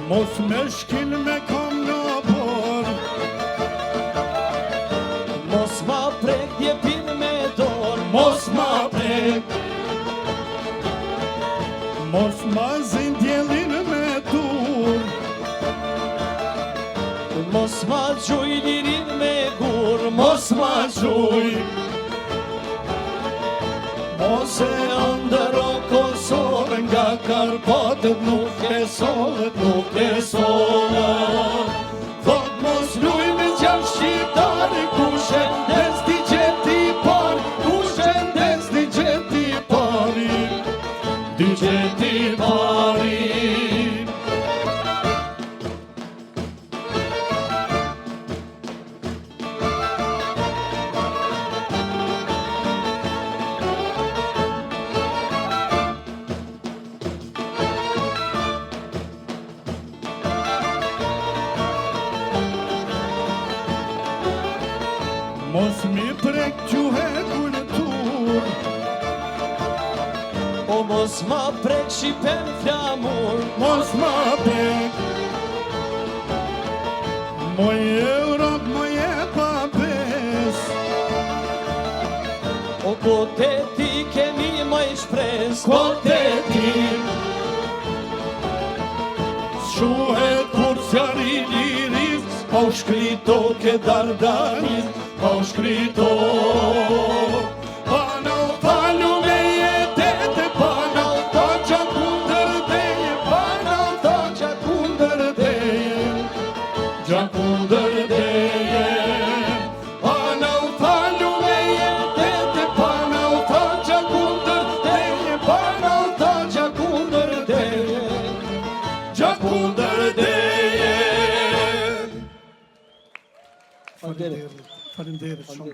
Mos me shkin me kom në por, Mos ma prek jepin me dorë, mos ma prek, mos ma zin djelin me dur, Mos ma gjuj lirin me gur, mos ma gjuj, Mos e ndëro Kosovën nga Karpatët, nuk e solët, nuk e solët. thot mos luj me gjak shqiptari, ku shëndes t'i gjeti pari, ku shëndes t'i gjeti pari, t'i gjeti pari. Mos mi prek gjuhe kultur, O mos ma prek Shqipen flamur, mos ma prek, moj Europ, moj e papes, O kote ti kemi ma i shpres, kote ti, shuhet kur fjari liris, pa u shkrito ke dardanis, pa u shkrito. Pa në falu me jetete, pa në ta qa kunder deje, pa në ta qa kunder deje, qa kunder deje. Pa në falu me jetete, pa në ta qa kunder deje, pa në ta qa kunder deje, qa kunder deje. Faleminderit. Faleminderit shumë.